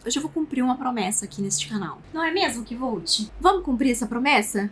Hoje eu vou cumprir uma promessa aqui neste canal. Não é mesmo, Kivolt? Vamos cumprir essa promessa?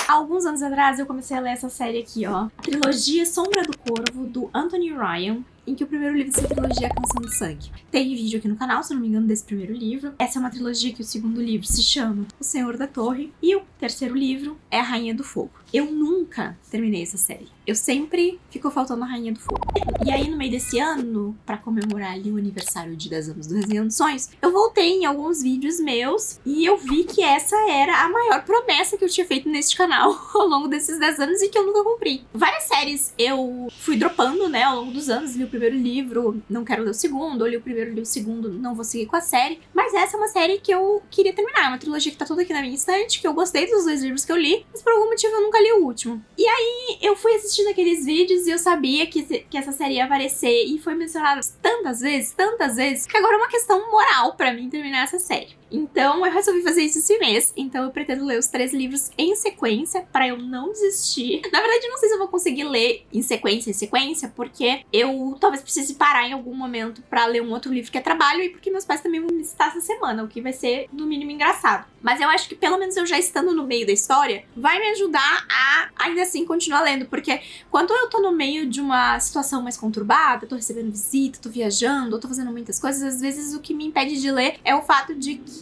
Há alguns anos atrás eu comecei a ler essa série aqui, ó. A trilogia Sombra do Corvo, do Anthony Ryan, em que o primeiro livro dessa trilogia é A Canção de Sangue. Tem vídeo aqui no canal, se não me engano, desse primeiro livro. Essa é uma trilogia que o segundo livro se chama O Senhor da Torre, e o terceiro livro é A Rainha do Fogo. Eu nunca terminei essa série. Eu sempre ficou faltando a Rainha do Fogo. E aí, no meio desse ano, pra comemorar ali o aniversário de 10 anos do Resenhando Sonhos, eu voltei em alguns vídeos meus e eu vi que essa era a maior promessa que eu tinha feito neste canal ao longo desses 10 anos e que eu nunca cumpri. Várias séries eu fui dropando, né, ao longo dos anos. Li o primeiro livro, não quero ler o segundo, ou li o primeiro, li o segundo, não vou seguir com a série. Mas essa é uma série que eu queria terminar. É uma trilogia que tá toda aqui na minha estante, que eu gostei dos 2 livros que eu li, mas por algum motivo eu nunca li o último. E aí eu fui assistindo aqueles vídeos e eu sabia que essa série ia aparecer e foi mencionada tantas vezes, que agora é uma questão moral pra mim terminar essa série. Então eu resolvi fazer isso esse mês. Então eu pretendo ler os 3 livros em sequência pra eu não desistir. Na verdade, eu não sei se eu vou conseguir ler em sequência, porque eu talvez precise parar em algum momento pra ler um outro livro que é trabalho e porque meus pais também vão me visitar essa semana, o que vai ser, no mínimo, engraçado. Mas eu acho que pelo menos eu já estando no meio da história vai me ajudar a, ainda assim, continuar lendo. Porque quando eu tô no meio de uma situação mais conturbada, tô recebendo visita, tô viajando, tô fazendo muitas coisas, às vezes o que me impede de ler é o fato de que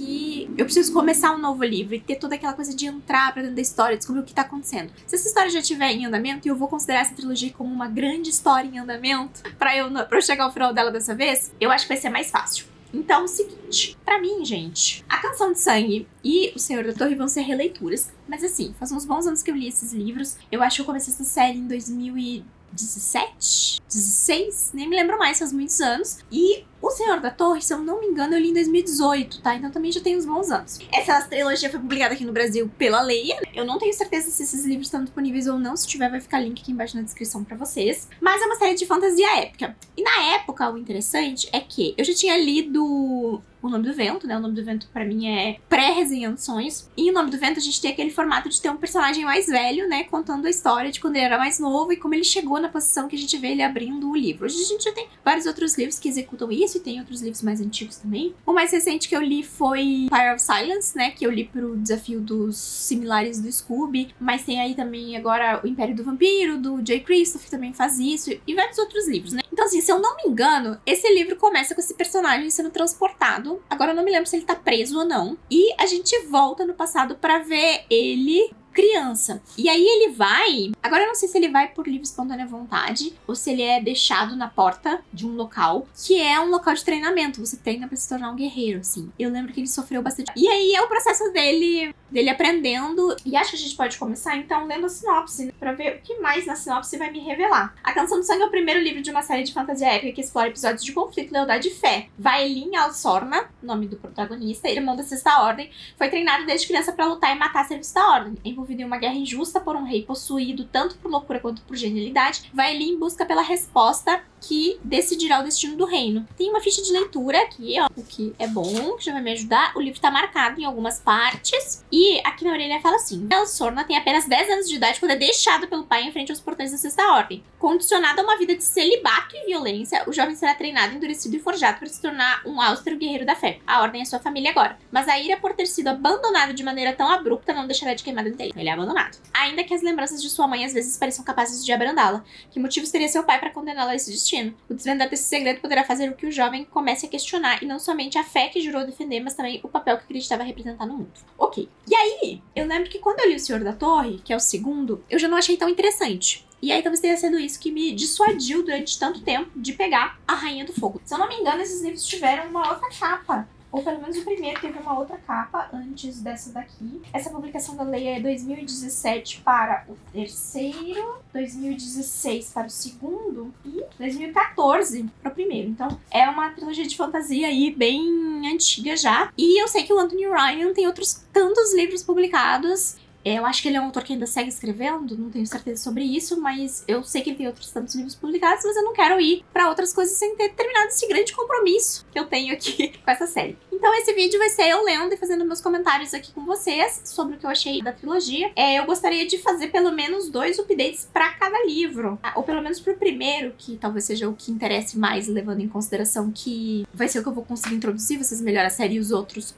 eu preciso começar um novo livro e ter toda aquela coisa de entrar pra dentro da história, descobrir o que tá acontecendo. Se essa história já estiver em andamento, e eu vou considerar essa trilogia como uma grande história em andamento pra eu chegar ao final dela dessa vez, eu acho que vai ser mais fácil. Então, é o seguinte, pra mim, gente, A Canção de Sangue e O Senhor da Torre vão ser releituras, mas assim, faz uns bons anos que eu li esses livros. Eu acho que eu comecei essa série em 2017, 16, nem me lembro mais, faz muitos anos. E O Senhor da Torre, se eu não me engano, eu li em 2018, tá? Então também já tem uns bons anos. Essa trilogia foi publicada aqui no Brasil pela Leia. Eu não tenho certeza se esses livros estão disponíveis ou não. Se tiver, vai ficar link aqui embaixo na descrição pra vocês. Mas é uma série de fantasia épica. E na época, o interessante é que eu já tinha lido O Nome do Vento, né? O Nome do Vento, pra mim, é pré-resenhando sonhos. E O Nome do Vento, a gente tem aquele formato de ter um personagem mais velho, né? Contando a história de quando ele era mais novo e como ele chegou na posição que a gente vê ele abrindo o livro. Hoje a gente já tem vários outros livros que executam isso e tem outros livros mais antigos também. O mais recente que eu li foi Fire of Silence, né? Que eu li pro desafio dos similares do Scooby. Mas tem aí também agora O Império do Vampiro, do Jay Kristoff, que também faz isso. E vários outros livros, né? Então, assim, se eu não me engano, esse livro começa com esse personagem sendo transportado. Agora eu não me lembro se ele tá preso ou não. E a gente volta no passado pra ver ele criança. E aí ele vai... Agora eu não sei se ele vai por livre e espontânea vontade ou se ele é deixado na porta de um local, que é um local de treinamento. Você treina pra se tornar um guerreiro, assim. Eu lembro que ele sofreu bastante. E aí é o processo dele aprendendo. E acho que a gente pode começar, então, lendo a sinopse, né, pra ver o que mais na sinopse vai me revelar. A Canção do Sangue é o primeiro livro de uma série de fantasia épica que explora episódios de conflito, lealdade e fé. Vaelin Alsorna, nome do protagonista, irmão da Sexta Ordem, foi treinado desde criança pra lutar e matar a serviço da Ordem. Envolvido em uma guerra injusta por um rei possuído tanto por loucura quanto por genialidade, Vaelin busca pela resposta que decidirá o destino do reino. Tem uma ficha de leitura aqui, ó, o que é bom, que já vai me ajudar. O livro tá marcado em algumas partes. E aqui na orelha fala assim: Elsorna tem apenas 10 anos de idade quando é deixado pelo pai em frente aos portões da Sexta Ordem. Condicionado a uma vida de celibato e violência, o jovem será treinado, endurecido e forjado para se tornar um austero guerreiro da fé. A Ordem é sua família agora. Mas a ira por ter sido abandonado de maneira tão abrupta não deixará de queimar dentro dele. Ele é abandonado. Ainda que as lembranças de sua mãe às vezes pareçam capazes de abrandá-la. Que motivos teria seu pai para condená-la a esse destino? O desvendar desse segredo poderá fazer com que o jovem comece a questionar, e não somente a fé que jurou defender, mas também o papel que acreditava representar no mundo. Ok. E aí, eu lembro que quando eu li O Senhor da Torre, que é o segundo, eu já não achei tão interessante. E aí talvez tenha sido isso que me dissuadiu durante tanto tempo de pegar A Rainha do Fogo. Se eu não me engano, esses livros tiveram uma outra capa. Ou pelo menos o primeiro teve uma outra capa antes dessa daqui. Essa publicação da Leia é 2017 para o terceiro, 2016 para o segundo e 2014 para o primeiro. Então é uma trilogia de fantasia aí bem antiga já. E eu sei que o Anthony Ryan tem outros tantos livros publicados. Eu acho que ele é um autor que ainda segue escrevendo, não tenho certeza sobre isso, mas eu sei que ele tem outros tantos livros publicados, mas eu não quero ir pra outras coisas sem ter terminado esse grande compromisso que eu tenho aqui com essa série. Então Então esse vídeo vai ser eu lendo e fazendo meus comentários aqui com vocês sobre o que eu achei da trilogia. Eu gostaria de fazer pelo menos 2 updates pra cada livro, tá? Ou pelo menos pro primeiro, que talvez seja o que interesse mais, levando em consideração que vai ser o que eu vou conseguir introduzir vocês melhor a série, e os outros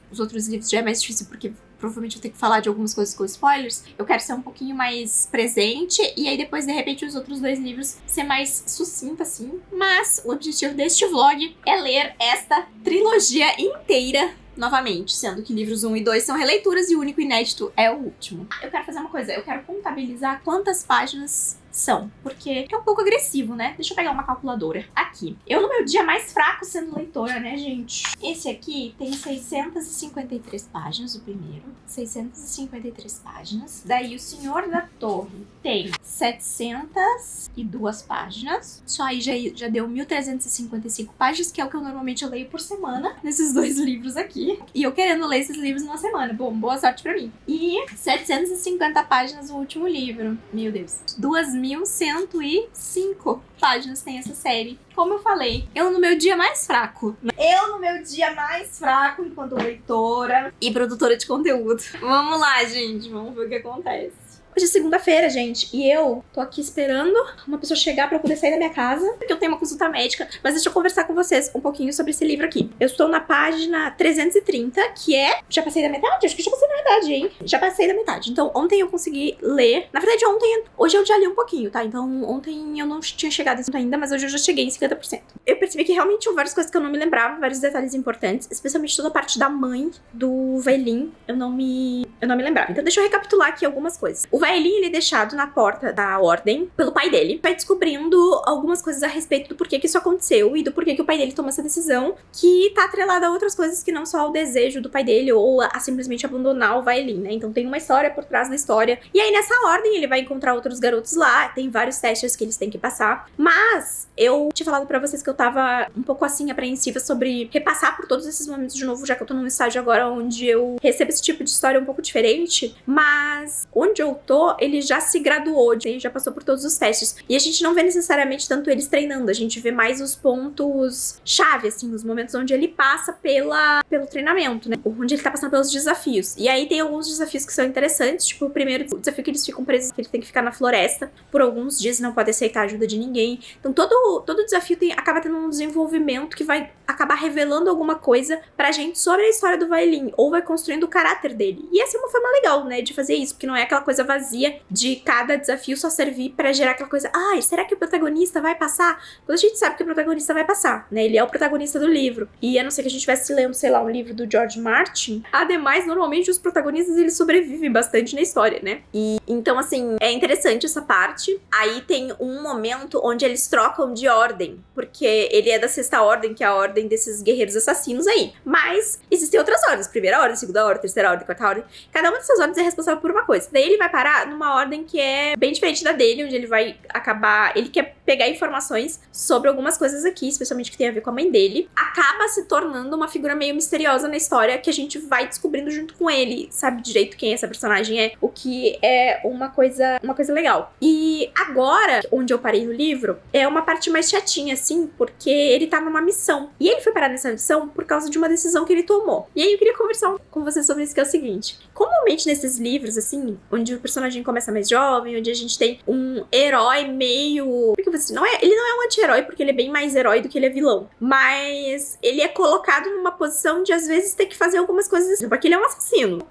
livros já é mais difícil porque provavelmente eu tenho que falar de algumas coisas com spoilers. Eu quero ser um pouquinho mais presente e aí depois, de repente, os outros 2 livros ser mais sucinta, assim. Mas o objetivo deste vlog é ler esta trilogia inteira novamente, sendo que livros 1 e 2 são releituras e o único inédito é o último. Eu quero fazer uma coisa, eu quero contabilizar quantas páginas são, porque é um pouco agressivo, né? Deixa eu pegar uma calculadora. Aqui. Eu no meu dia mais fraco sendo leitora, né, gente? Esse aqui tem 653 páginas, o primeiro. 653 páginas. Daí o Senhor da Torre tem 702 páginas. Só aí já deu 1.355 páginas, que é o que eu normalmente leio por semana, nesses 2 livros aqui. E eu querendo ler esses livros numa semana. Bom, boa sorte pra mim. E 750 páginas o último livro. Meu Deus. 2.105 páginas tem essa série. Como eu falei, eu no meu dia mais fraco. Enquanto leitora e produtora de conteúdo. Vamos lá, gente. Vamos ver o que acontece. Hoje é segunda-feira, gente, e eu tô aqui esperando uma pessoa chegar pra eu poder sair da minha casa, porque eu tenho uma consulta médica, mas deixa eu conversar com vocês um pouquinho sobre esse livro aqui. Eu estou na página 330, que é... Já passei da metade? Acho que já passei da metade, hein? Já passei da metade. Então, ontem eu consegui ler... Na verdade, hoje eu já li um pouquinho, tá? Então, ontem eu não tinha chegado nisso ainda, mas hoje eu já cheguei em 50%. Eu percebi que realmente tinham várias coisas que eu não me lembrava, vários detalhes importantes, especialmente toda a parte da mãe do Vailin, eu não me lembrava. Então, deixa eu recapitular aqui algumas coisas. O Vailin, ele é deixado na porta da ordem pelo pai dele. Vai descobrindo algumas coisas a respeito do porquê que isso aconteceu e do porquê que o pai dele tomou essa decisão, que tá atrelada a outras coisas que não só o desejo do pai dele ou a simplesmente abandonar o Vailin, né? Então tem uma história por trás da história. E aí nessa ordem ele vai encontrar outros garotos lá, tem vários testes que eles têm que passar. Mas eu tinha falado pra vocês que eu tava um pouco assim apreensiva sobre repassar por todos esses momentos de novo, já que eu tô num estágio agora onde eu recebo esse tipo de história um pouco diferente. Mas onde eu tô, ele já se graduou, ele já passou por todos os testes. E a gente não vê necessariamente tanto eles treinando, a gente vê mais os pontos-chave, assim, os momentos onde ele passa pelo treinamento, né? Onde ele tá passando pelos desafios. E aí tem alguns desafios que são interessantes, tipo o primeiro desafio que eles ficam presos, que ele tem que ficar na floresta por alguns dias e não pode aceitar a ajuda de ninguém. Então todo desafio acaba tendo um desenvolvimento que vai acabar revelando alguma coisa pra gente sobre a história do Vailin, ou vai construindo o caráter dele. E essa é uma forma legal, né, de fazer isso, porque não é aquela coisa vazia de cada desafio só servir pra gerar aquela coisa, será que o protagonista vai passar? Quando a gente sabe que o protagonista vai passar, né, ele é o protagonista do livro. E a não ser que a gente estivesse lendo, sei lá, um livro do George Martin, ademais, normalmente os protagonistas, eles sobrevivem bastante na história, né? E então, assim, é interessante essa parte. Aí tem um momento onde eles trocam de ordem, porque ele é da 6ª ordem, que é a ordem desses guerreiros assassinos aí. Mas existem outras ordens, 1ª ordem, 2ª ordem, 3ª ordem, 4ª ordem. Cada uma dessas ordens é responsável por uma coisa. Daí ele vai parar numa ordem que é bem diferente da dele, onde ele vai acabar... Ele quer pegar informações sobre algumas coisas aqui, especialmente que tem a ver com a mãe dele. Acaba se tornando uma figura meio misteriosa na história, que a gente vai descobrindo junto com ele. Sabe direito quem essa personagem é, o que é uma coisa legal. E agora, onde eu parei no livro, é uma parte mais chatinha, assim, porque ele tá numa missão. E ele foi parar nessa missão por causa de uma decisão que ele tomou. E aí eu queria conversar com você sobre isso, que é o seguinte. Comumente nesses livros, assim, onde o personagem começa mais jovem, onde a gente tem um herói meio... Porque você ele não é um anti-herói, porque ele é bem mais herói do que ele é vilão. Mas ele é colocado numa posição de, às vezes, ter que fazer algumas coisas, porque ele é um assassino.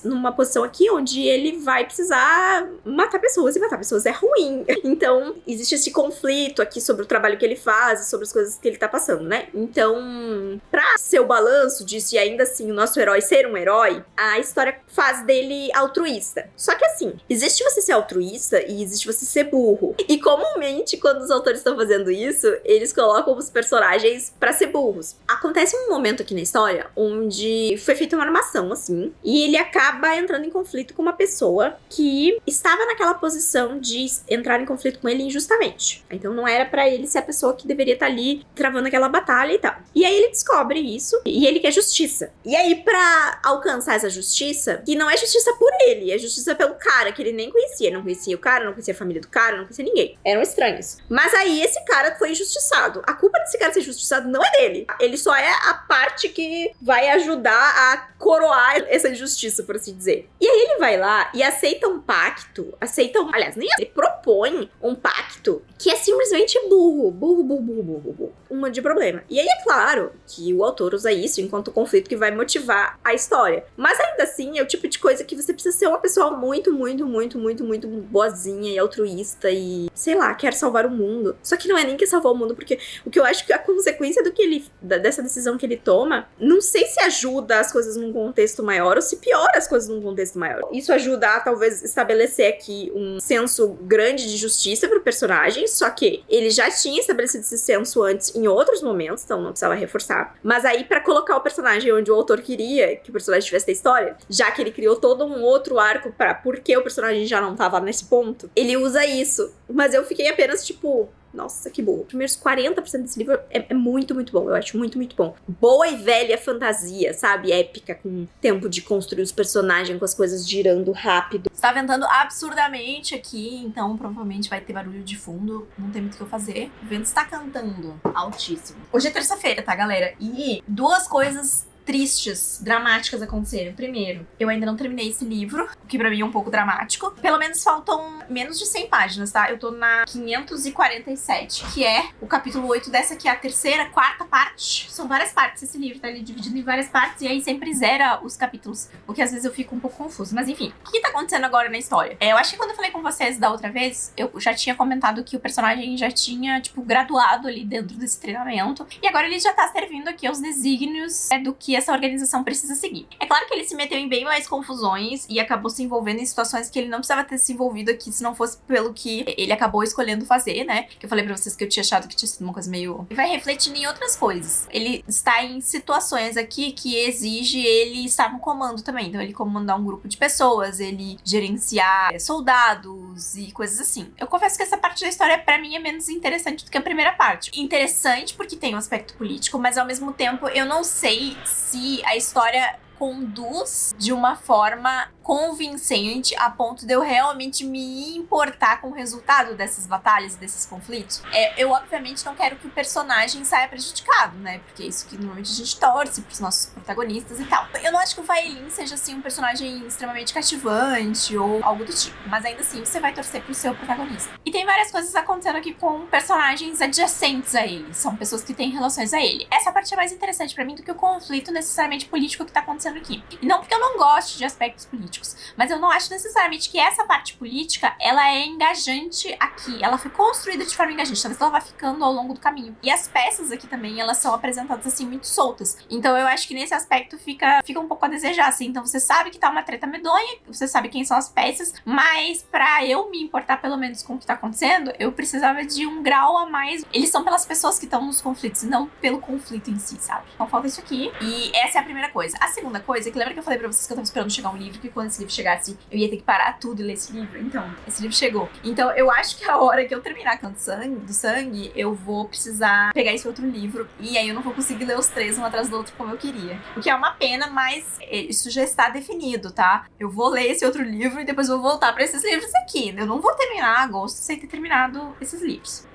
Numa posição aqui onde ele vai precisar matar pessoas, e matar pessoas é ruim. Então, existe esse conflito aqui sobre o trabalho que ele faz, sobre as coisas que ele tá passando, né? Então, pra ser o balanço disso, e ainda assim o nosso herói ser um herói, a história faz dele altruísta. Só que assim, existe você ser altruísta e existe você ser burro. E comumente, quando os autores estão fazendo isso, eles colocam os personagens pra ser burros. Acontece um momento aqui na história onde foi feita uma armação, assim, e ele acaba entrando em conflito com uma pessoa que estava naquela posição de entrar em conflito com ele injustamente. Então não era pra ele ser a pessoa que deveria estar ali travando aquela batalha e tal. E aí ele descobre isso e ele quer justiça. E aí, pra alcançar essa justiça, que não é justiça por ele, é justiça pelo cara que ele nem conhecia. Não conhecia o cara, não conhecia a família do cara, não conhecia ninguém. Eram estranhos. Mas aí esse cara foi injustiçado. A culpa desse cara ser injustiçado não é dele. Ele só é a parte que vai ajudar a coroar essa injustiça, por assim dizer. E aí ele vai lá e aceita um pacto. Aliás, nem ele propõe um pacto que é simplesmente burro. Um monte de problema. E aí é claro que o autor usa isso enquanto conflito que vai motivar a história. Mas ainda assim é o tipo de coisa que você precisa ser uma pessoa muito boazinha e altruísta e, sei lá, quer salvar o mundo. Só que não é nem que salvar o mundo, porque o que eu acho que a consequência dessa decisão que ele toma, não sei se ajuda as coisas num contexto maior ou se piora as coisas num contexto maior. Isso ajuda a, talvez, estabelecer aqui um senso grande de justiça pro personagem, só que ele já tinha estabelecido esse senso antes em outros momentos, então não precisava reforçar. Mas aí, pra colocar o personagem onde o autor queria que o personagem tivesse a história, já que ele criou todo um outro arco pra por que o personagem já não tava nesse ponto, ele usa isso. Mas eu fiquei apenas, tipo... Nossa, que boa. Os primeiros 40% desse livro é muito bom. Eu acho muito bom. Boa e velha fantasia, sabe? Épica, com tempo de construir os personagens, com as coisas girando rápido. Está ventando absurdamente aqui, então provavelmente vai ter barulho de fundo. Não tem muito o que eu fazer. O vento está cantando altíssimo. Hoje é terça-feira, tá, galera? E duas coisas tristes, dramáticas aconteceram. Primeiro, eu ainda não terminei esse livro, o que pra mim é um pouco dramático. Pelo menos faltam menos de 100 páginas, tá? Eu tô na 547, que é o capítulo 8 dessa aqui, é a terceira, quarta parte. São várias partes esse livro, tá? Ele é dividido em várias partes e aí sempre zera os capítulos, o que às vezes eu fico um pouco confusa. Mas enfim, o que tá acontecendo agora na história? Eu acho que quando eu falei com vocês da outra vez, eu já tinha comentado que o personagem já tinha, tipo, graduado ali dentro desse treinamento. E agora ele já tá servindo aqui aos desígnios do que essa organização precisa seguir. É claro que ele se meteu em bem mais confusões e acabou se envolvendo em situações que ele não precisava ter se envolvido aqui se não fosse pelo que ele acabou escolhendo fazer, né? Que eu falei pra vocês que eu tinha achado que tinha sido uma coisa meio... Vai refletindo em outras coisas. Ele está em situações aqui que exige ele estar no comando também. Então ele comandar um grupo de pessoas, ele gerenciar soldados e coisas assim. Eu confesso que essa parte da história pra mim é menos interessante do que a primeira parte. Interessante porque tem um aspecto político, mas ao mesmo tempo eu não sei se a história conduz de uma forma convincente a ponto de eu realmente me importar com o resultado dessas batalhas, desses conflitos. Eu obviamente não quero que o personagem saia prejudicado, né? Porque é isso que normalmente a gente torce pros nossos protagonistas e tal. Eu não acho que o Vaelin seja, assim, um personagem extremamente cativante ou algo do tipo. Mas ainda assim, você vai torcer pro seu protagonista. E tem várias coisas acontecendo aqui com personagens adjacentes a ele. São pessoas que têm relações a ele. Essa parte é mais interessante pra mim do que o conflito necessariamente político que tá acontecendo aqui. E não porque eu não goste de aspectos políticos, mas eu não acho necessariamente que essa parte política, ela é engajante aqui. Ela foi construída de forma engajante, talvez ela vá ficando ao longo do caminho. E as peças aqui também, elas são apresentadas assim, muito soltas. Então eu acho que nesse aspecto fica um pouco a desejar, assim. Então você sabe que tá uma treta medonha, você sabe quem são as peças, mas pra eu me importar pelo menos com o que tá acontecendo, eu precisava de um grau a mais. Eles são pelas pessoas que estão nos conflitos, e não pelo conflito em si, sabe? Então falta isso aqui. E essa é a primeira coisa. A segunda coisa, que lembra que eu falei pra vocês que eu tava esperando chegar um livro, que quando esse livro chegasse, eu ia ter que parar tudo e ler esse livro? Então, esse livro chegou. Então, eu acho que a hora que eu terminar Canto do Sangue, eu vou precisar pegar esse outro livro, e aí eu não vou conseguir ler os três um atrás do outro como eu queria. O que é uma pena, mas isso já está definido, tá? Eu vou ler esse outro livro e depois vou voltar pra esses livros aqui. Eu não vou terminar agosto sem ter terminado esses livros.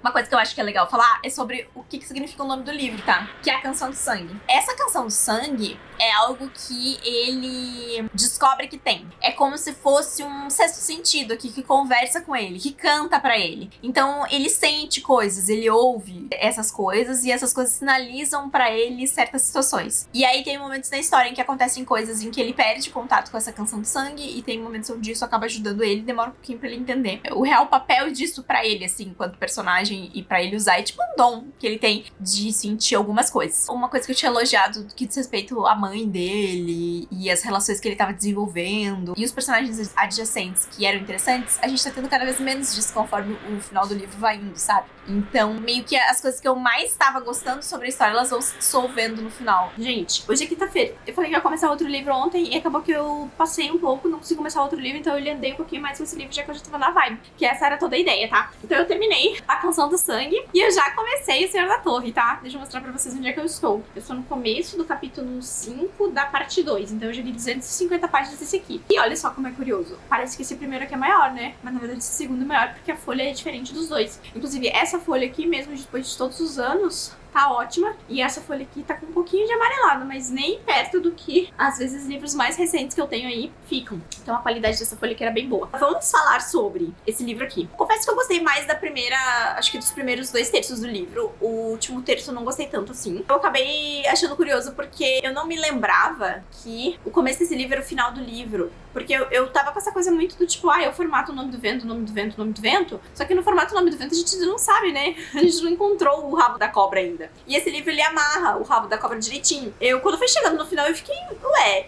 Uma coisa que eu acho que é legal falar é sobre o que significa o nome do livro, tá? Que é a Canção do Sangue. Essa Canção do Sangue é algo que ele descobre que tem. É como se fosse um sexto sentido aqui que conversa com ele, que canta pra ele. Então ele sente coisas, ele ouve essas coisas e essas coisas sinalizam pra ele certas situações. E aí tem momentos na história em que acontecem coisas em que ele perde contato com essa Canção do Sangue e tem momentos onde isso acaba ajudando ele, demora um pouquinho pra ele entender o real papel disso pra ele, assim, enquanto personagem, e pra ele usar. É tipo um dom que ele tem de sentir algumas coisas. Uma coisa que eu tinha elogiado que diz respeito à mãe dele e as relações que ele tava desenvolvendo desenvolvendo, e os personagens adjacentes que eram interessantes, a gente tá tendo cada vez menos disso conforme o final do livro vai indo, sabe? Então, meio que as coisas que eu mais estava gostando sobre a história, elas vão se dissolvendo no final. Gente, hoje é quinta-feira. Eu falei que ia começar outro livro ontem e acabou que eu passei um pouco, não consegui começar outro livro, então eu andei um pouquinho mais com esse livro, já que eu já tava na vibe. Que essa era toda a ideia, tá? Então eu terminei A Canção do Sangue e eu já comecei O Senhor da Torre, tá? Deixa eu mostrar pra vocês onde é que eu estou. Eu estou no começo do capítulo 5 da parte 2, então eu já li 250 páginas desse aqui. E olha só como é curioso. Parece que esse primeiro aqui é maior, né? Mas na verdade esse segundo é maior porque a folha é diferente dos dois. Inclusive, essa folha aqui, mesmo depois de todos os anos, tá ótima. E essa folha aqui tá com um pouquinho de amarelado, mas nem perto do que, às vezes, livros mais recentes que eu tenho aí ficam. Então a qualidade dessa folha aqui era bem boa. Vamos falar sobre esse livro aqui. Confesso que eu gostei mais da primeira, acho que dos primeiros 2/3 do livro. O último terço eu não gostei tanto assim. Eu acabei achando curioso porque eu não me lembrava que o começo desse livro era o final do livro. Porque eu tava com essa coisa muito do tipo, eu formato o nome do vento, o nome do vento, o nome do vento. Só que no formato o nome do vento a gente não sabe, né? A gente não encontrou o rabo da cobra ainda. E esse livro, ele amarra o rabo da cobra direitinho. Quando foi chegando no final, eu fiquei,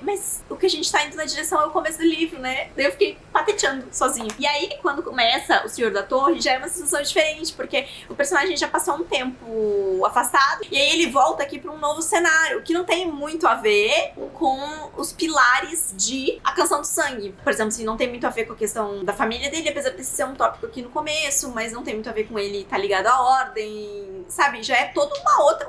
mas o que a gente tá indo na direção é o começo do livro, né? Daí eu fiquei pateteando sozinho. E aí, quando começa O Senhor da Torre, já é uma sensação diferente, porque o personagem já passou um tempo afastado, e aí ele volta aqui pra um novo cenário, que não tem muito a ver com os pilares de A Canção do Sangue. Por exemplo, assim, não tem muito a ver com a questão da família dele, apesar de ser um tópico aqui no começo, mas não tem muito a ver com ele tá ligado à ordem, sabe? Já é todo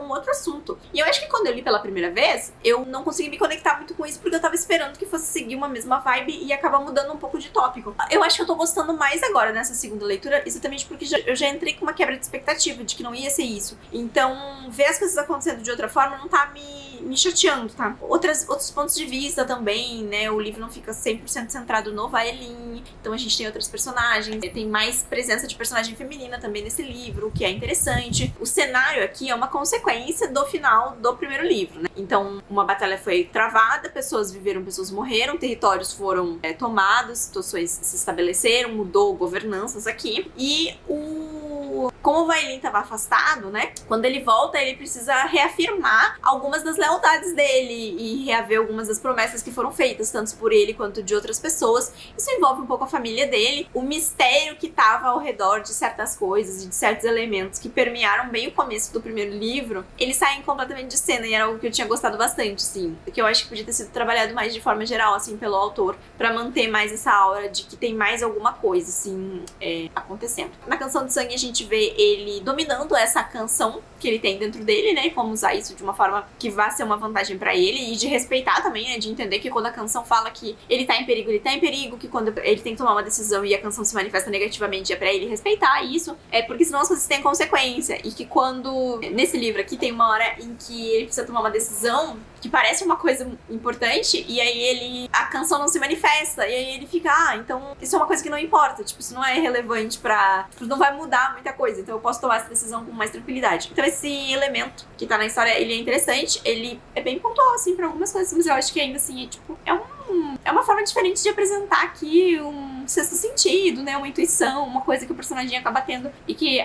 um outro assunto. E eu acho que quando eu li pela primeira vez, eu não consegui me conectar muito com isso, porque eu tava esperando que fosse seguir uma mesma vibe e acabar mudando um pouco de tópico. Eu acho que eu tô gostando mais agora nessa segunda leitura, exatamente porque eu já entrei com uma quebra de expectativa de que não ia ser isso. Então, ver as coisas acontecendo de outra forma não tá me chateando, tá? Outros pontos de vista também, né? O livro não fica 100% centrado no Vaelin, então a gente tem outras personagens, tem mais presença de personagem feminina também nesse livro, o que é interessante. O cenário aqui é uma consequência do final do primeiro livro, né? Então, uma batalha foi travada, pessoas viveram, pessoas morreram, territórios foram tomados, situações se estabeleceram, mudou governanças aqui, e como o Vaelin estava afastado, né? Quando ele volta, ele precisa reafirmar algumas das lealdades dele e reaver algumas das promessas que foram feitas, tanto por ele quanto de outras pessoas. Isso envolve um pouco a família dele, o mistério que estava ao redor de certas coisas e de certos elementos que permearam bem o começo do primeiro livro. Eles saem completamente de cena e era algo que eu tinha gostado bastante, assim. Que eu acho que podia ter sido trabalhado mais de forma geral, assim, pelo autor, pra manter mais essa aura de que tem mais alguma coisa, assim, acontecendo. Na Canção do Sangue a gente vê ele dominando essa canção que ele tem dentro dele, né? Como usar isso de uma forma que vá ser uma vantagem pra ele e de respeitar também, né? De entender que quando a canção fala que ele tá em perigo, ele tá em perigo, que quando ele tem que tomar uma decisão e a canção se manifesta negativamente, é pra ele respeitar isso, porque senão as coisas têm consequência. E que quando, nesse livro aqui, tem uma hora em que ele precisa tomar uma decisão que parece uma coisa importante, e aí a canção não se manifesta, e aí ele fica, então isso é uma coisa que não importa, tipo, isso não é relevante não vai mudar muita coisa, então eu posso tomar essa decisão com mais tranquilidade. Então esse elemento que tá na história, ele é interessante, ele é bem pontual, assim, pra algumas coisas, mas eu acho que ainda assim, é uma forma diferente de apresentar aqui um sexto sentido, né, uma intuição, uma coisa que o personagem acaba tendo e que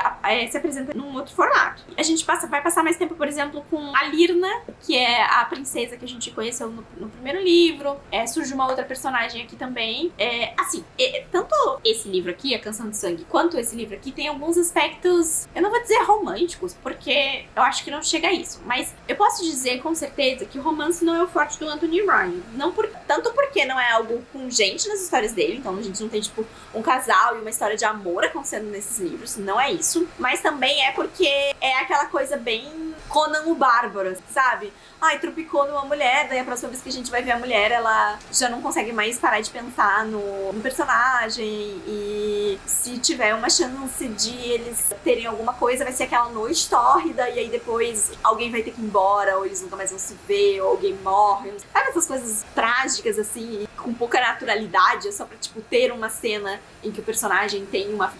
se apresenta num outro formato. A gente vai passar mais tempo, por exemplo, com a Lirna, que é a princesa que a gente conheceu no primeiro livro. Surge uma outra personagem aqui também. Tanto esse livro aqui, A Canção de Sangue, quanto esse livro aqui, tem alguns aspectos, eu não vou dizer românticos, porque eu acho que não chega a isso, mas eu posso dizer com certeza que o romance não é o forte do Anthony Ryan. Tanto porque não é algo pungente nas histórias dele, então a gente não tem, tipo, um casal e uma história de amor acontecendo nesses livros, não é isso. Mas também é porque é aquela coisa bem Conan o Bárbaro, sabe? Tropicou numa mulher, daí a próxima vez que a gente vai ver a mulher, ela já não consegue mais parar de pensar no personagem, e se tiver uma chance de eles terem alguma coisa, vai ser aquela noite tórrida, e aí depois alguém vai ter que ir embora, ou eles nunca mais vão se ver, ou alguém morre. Sabe essas coisas trágicas, assim, com pouca naturalidade, só pra, tipo, ter uma cena em que o personagem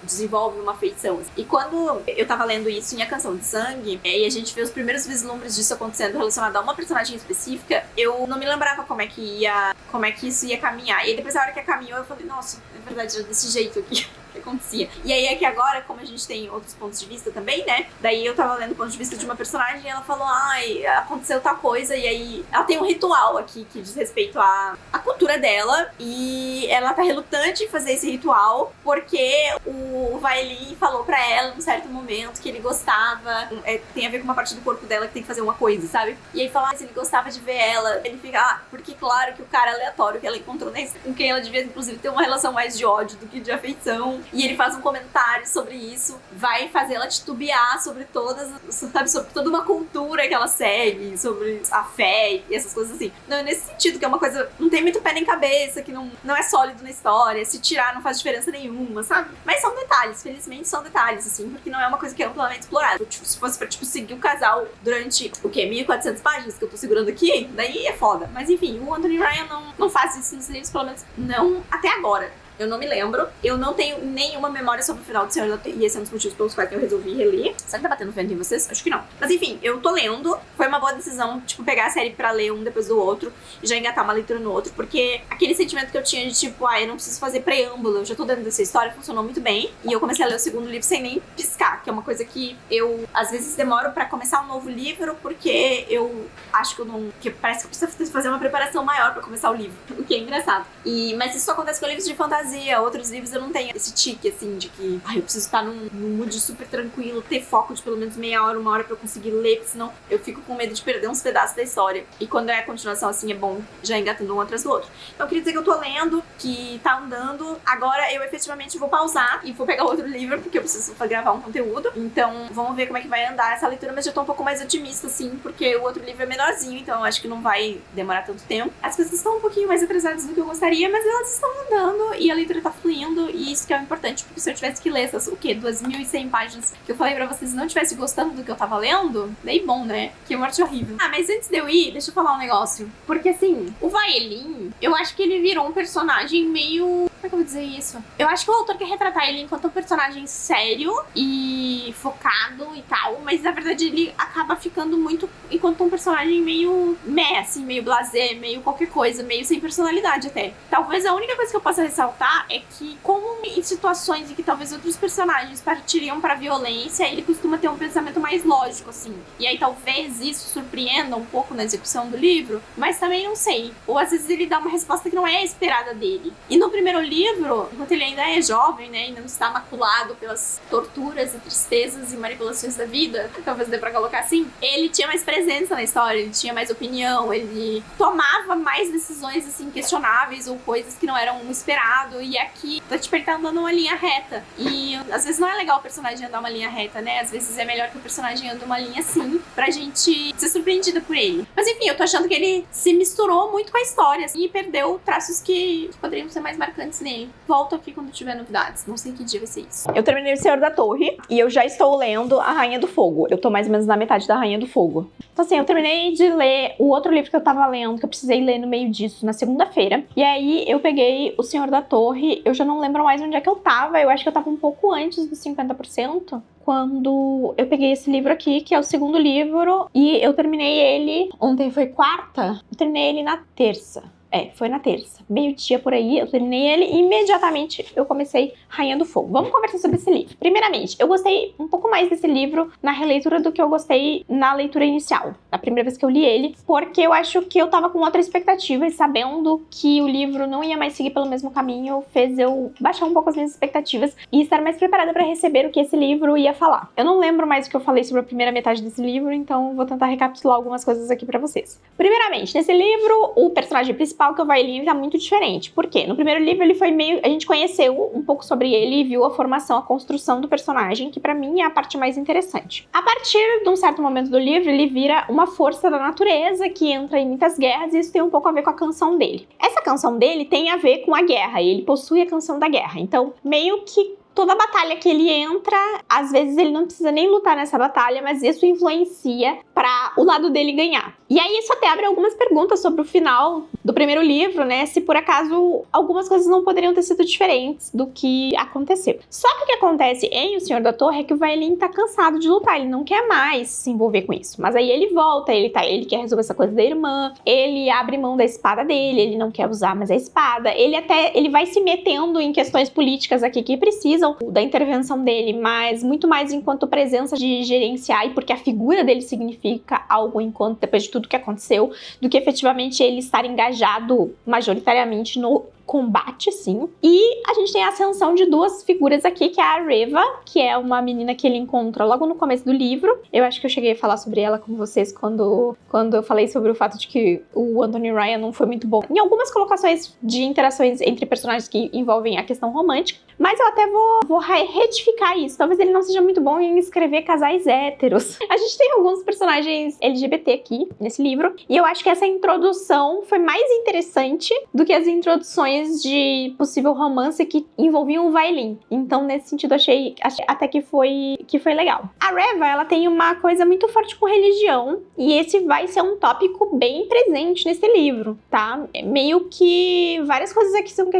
desenvolve uma feição. E quando eu tava lendo isso em A Canção de Sangue, e a gente vê os primeiros vislumbres disso acontecendo relacionado a uma personagem específica, eu não me lembrava como é que isso ia caminhar. E aí depois, a hora que caminhou, eu falei, nossa, é verdade, era desse jeito aqui que acontecia. E aí é que agora, como a gente tem outros pontos de vista também, né? Daí eu tava lendo o ponto de vista de uma personagem e ela falou, ai, aconteceu tal coisa, e aí ela tem um ritual aqui que diz respeito à cultura dela, e ela tá relutante em fazer esse ritual porque o Vailin falou pra ela num certo momento que ele gostava, tem a ver com uma parte do corpo dela que tem que fazer uma coisa, sabe? E aí fala, se ele gostava de ver ela, ele fica, porque claro que o cara aleatório que ela encontrou com quem ela devia inclusive ter uma relação mais de ódio do que de afeição, e ele faz um comentário sobre isso, vai fazer ela titubear sobre todas, sabe, sobre toda uma cultura que ela segue, sobre a fé e essas coisas assim. Não, nesse sentido, que é uma coisa, não tem muito pé nem cabeça, que não é sólido na história, se tirar não faz diferença nenhuma, sabe? Mas são detalhes, felizmente são detalhes, assim, porque não é uma coisa que é amplamente explorada. Tipo, se fosse pra, tipo, seguir o casal durante, o quê? 1.400 páginas que eu tô segurando aqui? Daí é foda. Mas enfim, o Anthony Ryan não faz isso nos livros, pelo menos não até agora. Eu não me lembro. Eu não tenho nenhuma memória sobre o final do Senhor da Torre. E esse é um dos motivos pelos quais eu resolvi reler. Será que tá batendo vento em vocês? Acho que não. Mas enfim, eu tô lendo. Foi uma boa decisão, tipo, pegar a série pra ler um depois do outro. E já engatar uma leitura no outro. Porque aquele sentimento que eu tinha de tipo, eu não preciso fazer preâmbulo. Eu já tô dentro dessa história. Funcionou muito bem. E eu comecei a ler o segundo livro sem nem piscar. Que é uma coisa que eu, às vezes, demoro pra começar um novo livro. Porque eu acho que eu não... Que parece que eu preciso fazer uma preparação maior pra começar o livro. O que é engraçado. Mas isso acontece com livros de fantasia. Outros livros eu não tenho esse tique, assim, de que eu preciso estar num mood super tranquilo, ter foco de pelo menos meia hora, uma hora pra eu conseguir ler, porque senão eu fico com medo de perder uns pedaços da história. E quando é a continuação, assim, é bom já engatando um atrás do outro. Então eu queria dizer que eu tô lendo, que tá andando. Agora eu efetivamente vou pausar e vou pegar outro livro, porque eu preciso gravar um conteúdo. Então vamos ver como é que vai andar essa leitura, mas eu tô um pouco mais otimista, assim, porque o outro livro é menorzinho, então eu acho que não vai demorar tanto tempo. As coisas estão um pouquinho mais atrasadas do que eu gostaria, mas elas estão andando e a leitura tá fluindo, e isso que é o importante, porque se eu tivesse que ler essas, 2.100 páginas que eu falei pra vocês e não tivesse gostando do que eu tava lendo, daí bom, né? Que morte horrível. Mas antes de eu ir, deixa eu falar um negócio. Porque assim, o Vaelin, eu acho que ele virou um personagem meio... Como é que eu vou dizer isso? Eu acho que o autor quer retratar ele enquanto um personagem sério e focado e tal, mas na verdade ele acaba ficando muito enquanto um personagem meio assim, meio blasé, meio qualquer coisa, meio sem personalidade até. Talvez a única coisa que eu possa ressaltar é que, como em situações em que talvez outros personagens partiriam pra violência, ele costuma ter um pensamento mais lógico, assim. E aí talvez isso surpreenda um pouco na execução do livro, mas também não sei. Ou às vezes ele dá uma resposta que não é esperada dele. E no primeiro livro, enquanto ele ainda é jovem, né, e não está maculado pelas torturas e tristezas e manipulações da vida, talvez dê pra colocar assim, ele tinha mais presença na história, ele tinha mais opinião, ele tomava mais decisões, assim, questionáveis ou coisas que não eram esperado, e aqui tipo, ele tá andando uma linha reta. E às vezes não é legal o personagem andar uma linha reta, né? Às vezes é melhor que o personagem ande uma linha assim, pra gente ser surpreendida por ele. Mas enfim, eu tô achando que ele se misturou muito com a história, assim, e perdeu traços que poderiam ser mais marcantes nele. Volto aqui quando tiver novidades. Não sei que dia vai ser isso. Eu terminei O Senhor da Torre e eu já estou lendo A Rainha do Fogo. Eu tô mais ou menos na metade da Rainha do Fogo. Então assim, eu terminei de ler o outro livro que eu tava lendo, que eu precisei ler no meio disso, na segunda-feira. E aí eu peguei O Senhor da Torre. Eu já não lembro mais onde é que eu tava. Eu acho que eu tava um pouco antes dos 50%. Quando eu peguei esse livro aqui, que é o segundo livro. E eu terminei ele... Ontem foi quarta? Eu terminei ele na terça. Foi na terça. Meio-dia por aí, eu terminei ele e imediatamente eu comecei Rainha do Fogo. Vamos conversar sobre esse livro. Primeiramente, eu gostei um pouco mais desse livro na releitura do que eu gostei na leitura inicial, na primeira vez que eu li ele, porque eu acho que eu tava com outra expectativa e sabendo que o livro não ia mais seguir pelo mesmo caminho, fez eu baixar um pouco as minhas expectativas e estar mais preparada para receber o que esse livro ia falar. Eu não lembro mais o que eu falei sobre a primeira metade desse livro, então vou tentar recapitular algumas coisas aqui pra vocês. Primeiramente, nesse livro, o personagem principal, que é o Vaelin, tá muito diferente. Por quê? No primeiro livro ele foi meio... A gente conheceu um pouco sobre ele e viu a formação, a construção do personagem, que pra mim é a parte mais interessante. A partir de um certo momento do livro, ele vira uma força da natureza que entra em muitas guerras e isso tem um pouco a ver com a canção dele. Essa canção dele tem a ver com a guerra, e ele possui a canção da guerra. Então, meio que toda batalha que ele entra, às vezes ele não precisa nem lutar nessa batalha, mas isso influencia para o lado dele ganhar. E aí isso até abre algumas perguntas sobre o final do primeiro livro, né? Se por acaso algumas coisas não poderiam ter sido diferentes do que aconteceu. Só que o que acontece em O Senhor da Torre é que o Vaelin tá cansado de lutar, ele não quer mais se envolver com isso. Mas aí ele volta, ele quer resolver essa coisa da irmã, ele abre mão da espada dele, ele não quer usar mais a espada, ele vai se metendo em questões políticas aqui que precisam, questão da intervenção dele, mas muito mais enquanto presença de gerenciar e porque a figura dele significa algo enquanto depois de tudo que aconteceu, do que efetivamente ele estar engajado majoritariamente no combate, sim. E a gente tem a ascensão de duas figuras aqui, que é a Reva, que é uma menina que ele encontra logo no começo do livro. Eu acho que eu cheguei a falar sobre ela com vocês quando eu falei sobre o fato de que o Anthony Ryan não foi muito bom em algumas colocações de interações entre personagens que envolvem a questão romântica, mas eu até vou retificar isso. Talvez ele não seja muito bom em escrever casais héteros. A gente tem alguns personagens LGBT aqui nesse livro, e eu acho que essa introdução foi mais interessante do que as introduções de possível romance que envolviam o Vailin. Então, nesse sentido, achei até que foi legal. A Reva, ela tem uma coisa muito forte com religião, e esse vai ser um tópico bem presente nesse livro, tá? Meio que várias coisas aqui são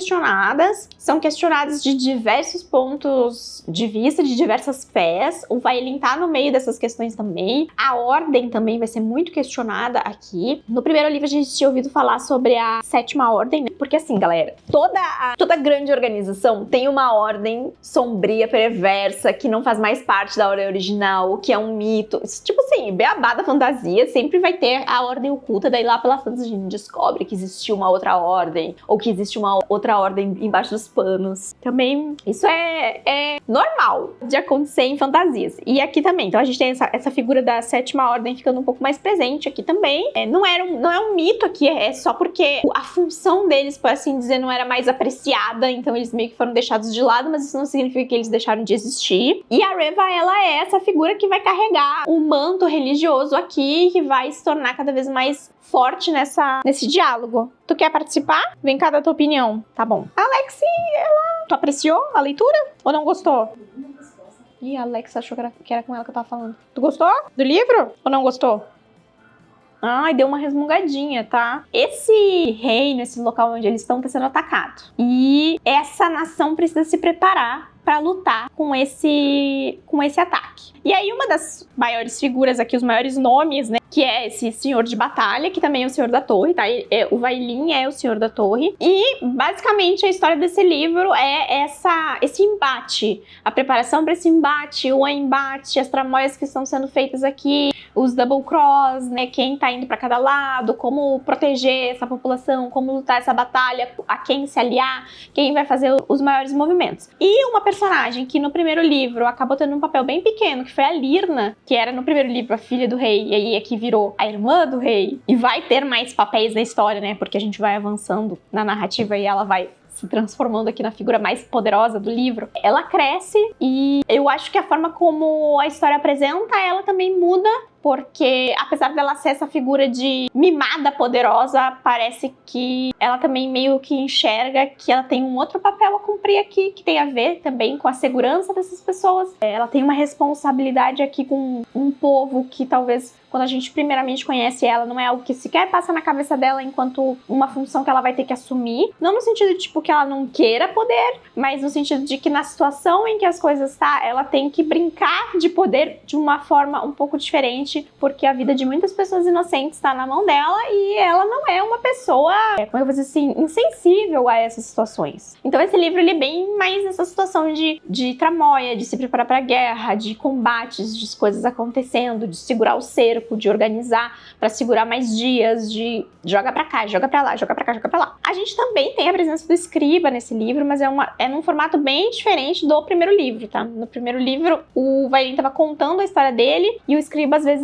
questionadas de diversos pontos de vista, de diversas fés. O Vailin tá no meio dessas questões também. A ordem também vai ser muito questionada aqui. No primeiro livro, a gente tinha ouvido falar sobre a sétima ordem, né? Porque assim, galera, toda grande organização tem uma ordem sombria, perversa, que não faz mais parte da ordem original, que é um mito. Tipo assim, beabá da fantasia, sempre vai ter a ordem oculta, daí lá pela fantasia a gente descobre que existiu uma outra ordem, ou que existe uma outra ordem embaixo dos panos. Também, isso é normal de acontecer em fantasias. E aqui também, então a gente tem essa figura da sétima ordem ficando um pouco mais presente aqui também. Não é um mito aqui, é só porque a função deles, por assim dizer, não era mais apreciada, então eles meio que foram deixados de lado, mas isso não significa que eles deixaram de existir. E a Reva, ela é essa figura que vai carregar o manto religioso aqui, que vai se tornar cada vez mais forte nesse diálogo. Tu quer participar? Vem cá dar tua opinião. Tá bom. Alex, tu apreciou a leitura? Ou não gostou? Ih, a Alex achou que era com ela que eu tava falando. Tu gostou do livro? Ou não gostou? Ai, deu uma resmungadinha, tá? Esse reino, esse local onde eles estão, tá sendo atacado. E essa nação precisa se preparar para lutar com esse ataque. E aí uma das maiores figuras aqui, os maiores nomes, né, que é esse senhor de batalha, que também é o senhor da torre, tá? O Vailin é o senhor da torre. E basicamente a história desse livro é esse embate, a preparação para esse embate, o embate, as tramóias que estão sendo feitas aqui, os double cross, né, quem tá indo para cada lado, como proteger essa população, como lutar essa batalha, a quem se aliar, quem vai fazer os maiores movimentos. E uma personagem que no primeiro livro acabou tendo um papel bem pequeno, que foi a Lirna, que era no primeiro livro a filha do rei, e aí aqui virou a irmã do rei, e vai ter mais papéis na história, né, porque a gente vai avançando na narrativa e ela vai se transformando aqui na figura mais poderosa do livro. Ela cresce e eu acho que a forma como a história apresenta ela também muda, porque apesar dela ser essa figura de mimada poderosa, parece que ela também meio que enxerga que ela tem um outro papel a cumprir aqui, que tem a ver também com a segurança dessas pessoas. Ela tem uma responsabilidade aqui com um povo que talvez, quando a gente primeiramente conhece ela, não é algo que sequer passa na cabeça dela enquanto uma função que ela vai ter que assumir. Não no sentido de, tipo, que ela não queira poder, mas no sentido de que na situação em que as coisas tá, ela tem que brincar de poder de uma forma um pouco diferente, porque a vida de muitas pessoas inocentes está na mão dela e ela não é uma pessoa, como eu vou dizer assim, insensível a essas situações. Então esse livro, ele é bem mais nessa situação de tramóia, de se preparar para a guerra, de combates, de coisas acontecendo, de segurar o cerco, de organizar para segurar mais dias, de joga pra cá, joga pra lá, joga pra cá, joga pra lá. A gente também tem a presença do escriba nesse livro, mas é num formato bem diferente do primeiro livro, tá? No primeiro livro, o Vailin tava contando a história dele e o escriba às vezes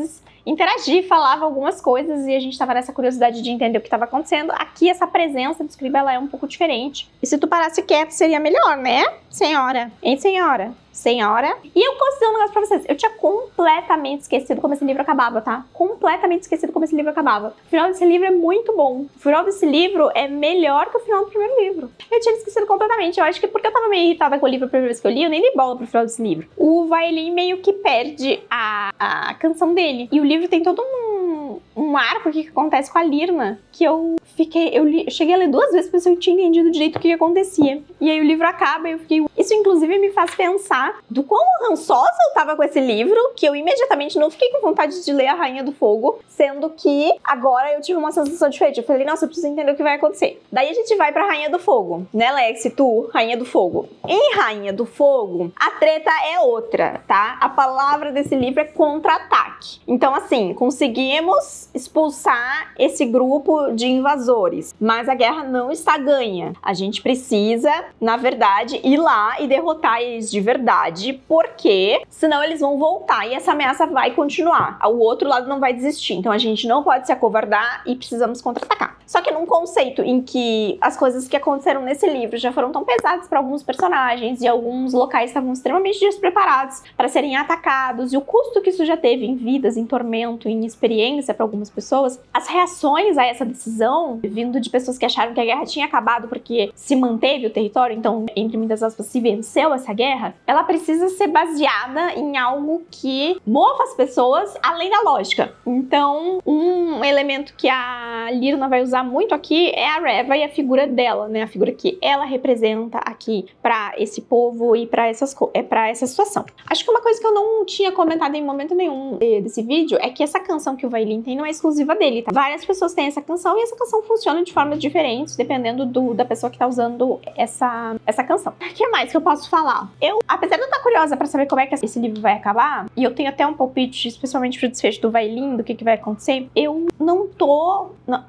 interagia, falava algumas coisas e a gente tava nessa curiosidade de entender o que estava acontecendo. Aqui essa presença do escriba, ela é um pouco diferente. E se tu parasse quieto seria melhor, né, senhora? Hein, senhora? Senhora. E eu posso dizer um negócio pra vocês. Eu tinha completamente esquecido como esse livro acabava, tá? Completamente esquecido como esse livro acabava. O final desse livro é muito bom. O final desse livro é melhor que o final do primeiro livro. Eu tinha esquecido completamente. Eu acho que porque eu tava meio irritada com o livro a primeira vez que eu li, eu nem dei bola pro final desse livro. O Vailin meio que perde a canção dele. E o livro tem todo um arco aqui que acontece com a Lirna, que eu cheguei a ler 2 vezes pra ver se eu tinha entendido direito o que acontecia. E aí o livro acaba e eu fiquei... Isso, inclusive, me faz pensar do quão rançosa eu tava com esse livro, que eu imediatamente não fiquei com vontade de ler A Rainha do Fogo, sendo que agora eu tive uma sensação diferente. Eu falei, nossa, eu preciso entender o que vai acontecer. Daí a gente vai pra Rainha do Fogo, né, Lexi? Tu, Rainha do Fogo. Em Rainha do Fogo, a treta é outra, tá? A palavra desse livro é contra-ataque. Então, assim, conseguimos expulsar esse grupo de invasores, mas a guerra não está ganha. A gente precisa, na verdade, ir lá e derrotar eles de verdade, porque senão eles vão voltar e essa ameaça vai continuar. O outro lado não vai desistir. Então a gente não pode se acovardar e precisamos contra-atacar. Só que num conceito em que as coisas que aconteceram nesse livro já foram tão pesadas para alguns personagens e alguns locais estavam extremamente despreparados para serem atacados, e o custo que isso já teve em vidas, em tormento, em experiência para algumas pessoas, as reações a essa decisão, vindo de pessoas que acharam que a guerra tinha acabado porque se manteve o território, então, entre muitas aspas, se venceu essa guerra, ela precisa ser baseada em algo que mova as pessoas além da lógica. Então, um elemento que a Lirna vai usar muito aqui é a Reva e a figura dela, né? A figura que ela representa aqui para esse povo e para essa situação. Acho que uma coisa que eu não tinha comentado em momento nenhum desse vídeo é que essa canção que o Vailin tem não é exclusiva dele, tá? Várias pessoas têm essa canção e essa canção funciona de formas diferentes dependendo da pessoa que tá usando essa canção. O que mais que eu posso falar? Apesar de eu estar curiosa pra saber como é que esse livro vai acabar, e eu tenho até um palpite, especialmente pro desfecho do Vailin, do que vai acontecer,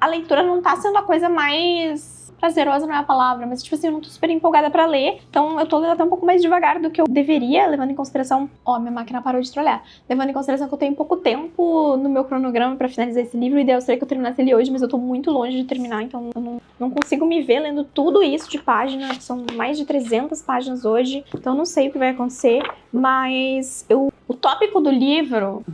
a leitura não tá sendo a coisa mais... prazerosa não é a palavra, mas tipo assim, eu não tô super empolgada pra ler, então eu tô lendo até um pouco mais devagar do que eu deveria, levando em consideração... Ó, minha máquina parou de trollar. Levando em consideração que eu tenho pouco tempo no meu cronograma pra finalizar esse livro, e ideal seria que eu terminasse ele hoje, mas eu tô muito longe de terminar, então eu não consigo me ver lendo tudo isso de página, são mais de 300 páginas hoje, então eu não sei o que vai acontecer, mas o tópico do livro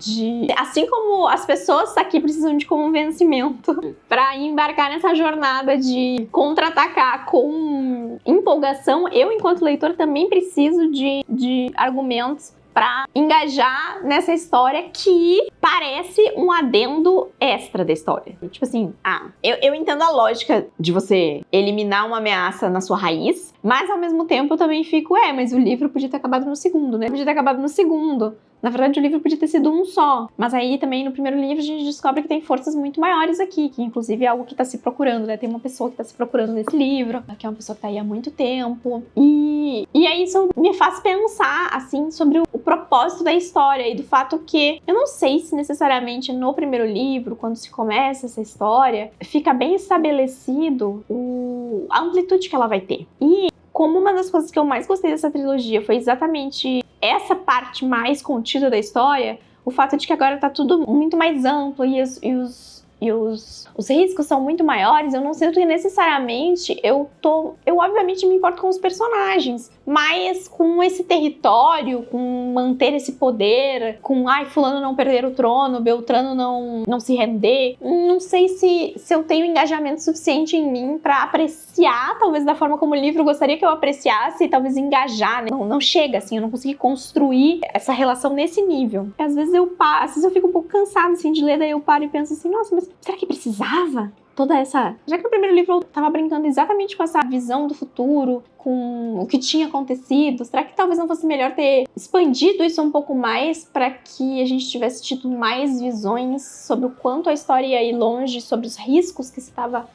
assim como as pessoas aqui precisam de convencimento pra embarcar nessa jornada de contra-atacar com empolgação, eu, enquanto leitor, também preciso de argumentos pra engajar nessa história que parece um adendo extra da história. Tipo assim, eu entendo a lógica de você eliminar uma ameaça na sua raiz, mas ao mesmo tempo eu também fico, mas o livro podia ter acabado no segundo, né? Podia ter acabado no segundo. Na verdade, o livro podia ter sido um só. Mas aí também, no primeiro livro, a gente descobre que tem forças muito maiores aqui, que inclusive é algo que tá se procurando, né? Tem uma pessoa que tá se procurando nesse livro, que é uma pessoa que tá aí há muito tempo. E aí isso me faz pensar, assim, sobre o propósito da história e do fato que eu não sei se necessariamente no primeiro livro, quando se começa essa história, fica bem estabelecido a amplitude que ela vai ter. E como uma das coisas que eu mais gostei dessa trilogia foi exatamente essa parte mais contida da história, o fato de que agora tá tudo muito mais amplo e os riscos são muito maiores, eu não sinto que necessariamente eu obviamente me importo com os personagens, mas com esse território, com manter esse poder, com fulano não perder o trono, Beltrano não se render, não sei se eu tenho engajamento suficiente em mim pra apreciar, talvez da forma como o livro gostaria que eu apreciasse, e talvez engajar, né? Não chega assim, eu não consegui construir essa relação nesse nível. E às vezes eu fico um pouco cansada assim de ler, daí eu paro e penso assim, nossa, mas será que precisava? Toda essa... Já que no primeiro livro eu tava brincando exatamente com essa visão do futuro, com o que tinha acontecido, será que talvez não fosse melhor ter expandido isso um pouco mais para que a gente tivesse tido mais visões sobre o quanto a história ia ir longe, sobre os riscos que se estava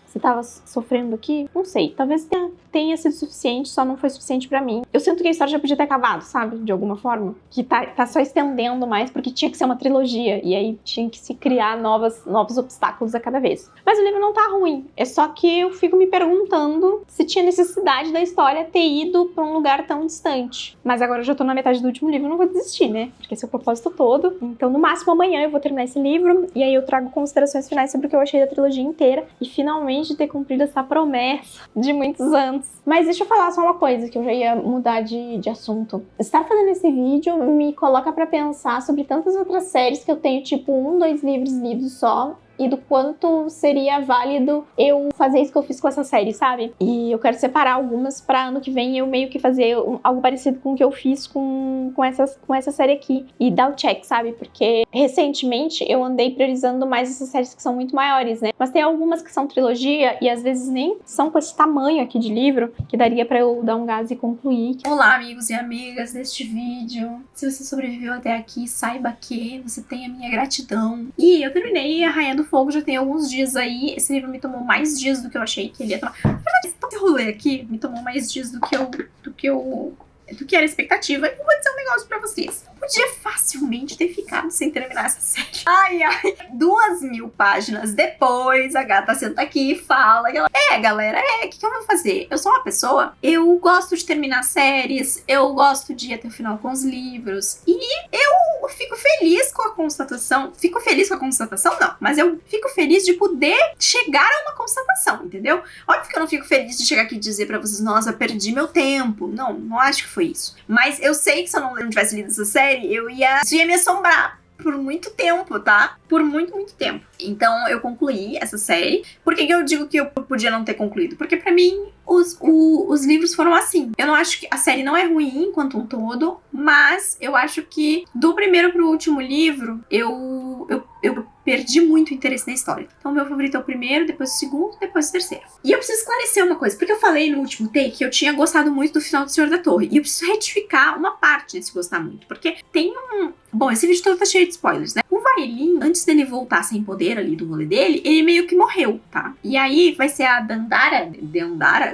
sofrendo aqui? Não sei, talvez tenha sido suficiente, só não foi suficiente pra mim. Eu sinto que a história já podia ter acabado, sabe? De alguma forma. Que tá só estendendo mais, porque tinha que ser uma trilogia, e aí tinha que se criar novos obstáculos a cada vez. Mas o livro não tá ruim, é só que eu fico me perguntando se tinha necessidade da história ter ido pra um lugar tão distante. Mas agora eu já tô na metade do último livro, eu não vou desistir, né? Porque esse é o propósito todo. Então, no máximo amanhã eu vou terminar esse livro, e aí eu trago considerações finais sobre o que eu achei da trilogia inteira, e finalmente ter cumprido essa promessa de muitos anos. Mas deixa eu falar só uma coisa, que eu já ia mudar de assunto. Estar fazendo esse vídeo me coloca pra pensar sobre tantas outras séries que eu tenho, tipo 2 livros lidos só, e do quanto seria válido eu fazer isso que eu fiz com essa série, sabe? E eu quero separar algumas pra ano que vem eu meio que fazer algo parecido com o que eu fiz com essa série aqui e dar o check, sabe? Porque recentemente eu andei priorizando mais essas séries que são muito maiores, né? Mas tem algumas que são trilogia e às vezes nem são com esse tamanho aqui de livro que daria pra eu dar um gás e concluir. Olá, amigos e amigas deste vídeo. Se você sobreviveu até aqui, saiba que você tem a minha gratidão. E eu terminei A Rainha do Fogo já tem alguns dias aí. Esse livro me tomou mais dias do que eu achei que ele ia tomar. Na verdade, esse rolê aqui me tomou mais dias do que era a expectativa. E vou dizer um negócio pra vocês. Eu podia facilmente ter ficado sem terminar essa série. Ai, 2000 páginas depois, a gata senta aqui e fala que ela... galera, o que eu vou fazer? Eu sou uma pessoa, eu gosto de terminar séries, eu gosto de ir até o final com os livros. E eu fico feliz com a constatação. Fico feliz com a constatação, não. Mas eu fico feliz de poder chegar a uma constatação, entendeu? Óbvio que eu não fico feliz de chegar aqui e dizer pra vocês, nossa, perdi meu tempo. Não acho que foi isso. Mas eu sei que se eu não tivesse lido essa série, isso ia me assombrar por muito tempo, tá? Por muito, muito tempo. Então eu concluí essa série. Por que eu digo que eu podia não ter concluído? Porque pra mim os livros foram assim. Eu não acho que a série não é ruim enquanto um todo, mas eu acho que do primeiro pro último livro eu perdi muito interesse na história. Então, o meu favorito é o primeiro, depois o segundo, depois o terceiro. E eu preciso esclarecer uma coisa, porque eu falei no último take que eu tinha gostado muito do final do Senhor da Torre. E eu preciso retificar uma parte desse gostar muito, porque tem um... Bom, esse vídeo todo tá cheio de spoilers, né? O Vailin, antes dele voltar sem poder ali do rolê dele, ele meio que morreu, tá? E aí vai ser a Dandara?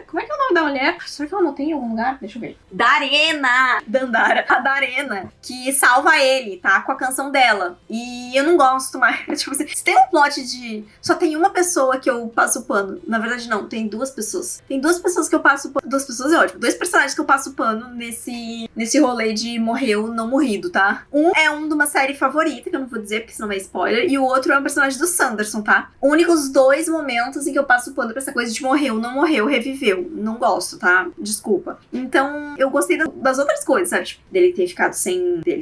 Como é que é o nome da mulher? Será que ela não tem em algum lugar? Deixa eu ver. Dandara. A Darena, que salva ele, tá? Com a canção dela. E eu não gosto mais. Tipo assim, se tem um plot de... Só tem uma pessoa que eu passo pano. Na verdade, não. Tem duas pessoas. Tem duas pessoas que eu passo pano. Duas pessoas é ótimo. Dois personagens que eu passo pano nesse rolê de morreu, não morrido, tá? Um é um de uma série favorita, que eu não vou dizer porque senão vai spoiler. E o outro é um personagem do Sanderson, tá? Únicos dois momentos em que eu passo pano pra essa coisa de morreu, não morreu, reviveu. Não gosto, tá? Desculpa. Então, eu gostei das outras coisas, sabe? Tipo, dele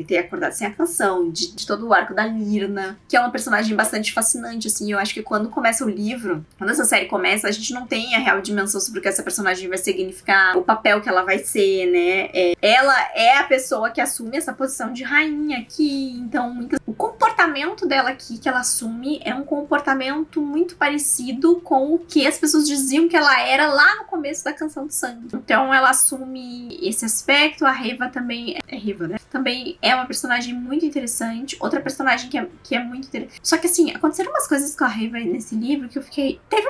ter acordado sem a canção, de todo o arco da Lirna, que é uma personagem bastante fascinante, assim. Eu acho que quando começa o livro, quando essa série começa, a gente não tem a real dimensão sobre o que essa personagem vai significar, o papel que ela vai ser, né? Ela é a pessoa que assume essa posição de rainha aqui, então o comportamento dela aqui que ela assume é um comportamento muito parecido com o que as pessoas diziam que ela era lá no começo da Canção do Sangue. Então ela assume esse aspecto. A Reva também Reva, né? Também é uma personagem muito interessante. Outra personagem que é muito interessante. Só que assim, aconteceram umas coisas com a Reva nesse livro que eu fiquei... Teve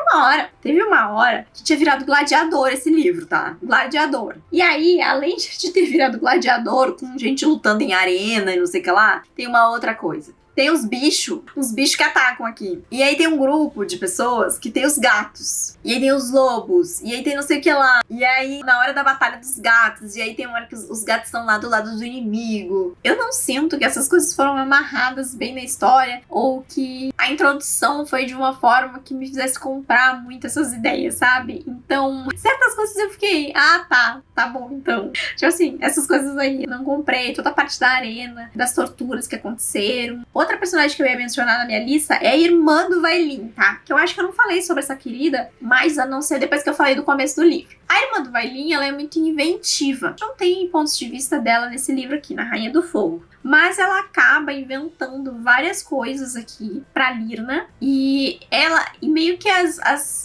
uma hora que tinha virado gladiador esse livro, tá? Gladiador. E aí, além de ter virado gladiador, com gente lutando em arena e não sei o que lá, tem uma outra coisa. Tem uns bichos que atacam aqui. E aí tem um grupo de pessoas que tem os gatos. E aí tem os lobos. E aí tem não sei o que lá. E aí, na hora da batalha dos gatos. E aí tem uma hora que os gatos estão lá do lado do inimigo. Eu não sinto que essas coisas foram amarradas bem na história. Ou que a introdução foi de uma forma que me fizesse comprar muito essas ideias, sabe? Então, certas coisas eu fiquei... tá bom, então. Tipo assim, essas coisas aí eu não comprei. Toda a parte da arena, das torturas que aconteceram. Outra personagem que eu ia mencionar na minha lista é a irmã do Vailin, tá? Que eu acho que eu não falei sobre essa querida, mas a não ser depois que eu falei do começo do livro. A irmã do Vailin, ela é muito inventiva. Não tem pontos de vista dela nesse livro aqui, na Rainha do Fogo. Mas ela acaba inventando várias coisas aqui pra Lirna. E meio que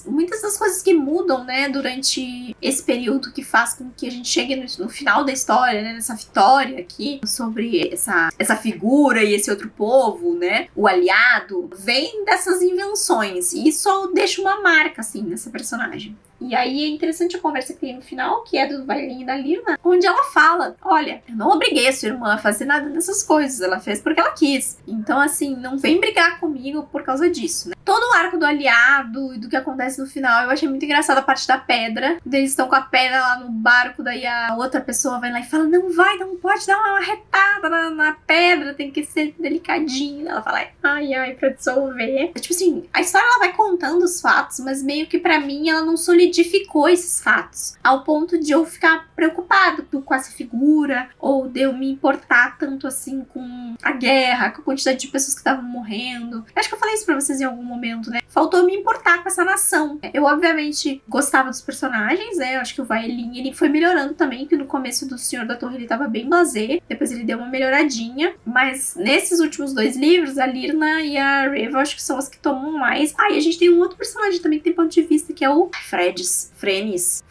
muitas das coisas que mudam, né, durante esse período que faz com que a gente chegue no final da história, né, nessa vitória aqui, sobre essa figura e esse outro povo, né, o aliado, vem dessas invenções. E isso deixa uma marca, assim, nessa personagem. E aí é interessante a conversa que tem no final, que é do Vailin e da Lirna, onde ela fala, olha, eu não obriguei a sua irmã a fazer nada dessas coisas, ela fez porque ela quis. Então, assim, não vem brigar comigo por causa disso, né? Todo o arco do aliado e do que acontece no final, eu achei muito engraçado a parte da pedra. Eles estão com a pedra lá no barco, daí a outra pessoa vai lá e fala, não pode dar uma retada na pedra, tem que ser delicadinho. Ela fala, ai, pra dissolver. Tipo assim, a história ela vai contando os fatos, mas meio que pra mim ela não solidificou esses fatos, ao ponto de eu ficar preocupado com essa figura, ou de eu me importar tanto assim com a guerra, com a quantidade de pessoas que estavam morrendo. Acho que eu falei isso pra vocês em algum momento, né? Faltou me importar com essa nação. Eu, obviamente, gostava dos personagens, né? Eu acho que o Vaelin, ele foi melhorando também, que no começo do Senhor da Torre ele tava bem blasé, depois ele deu uma melhoradinha, mas nesses últimos 2 livros, a Lirna e a Reva, eu acho que são as que tomam mais. E a gente tem um outro personagem também que tem ponto de vista, que é o Frenis.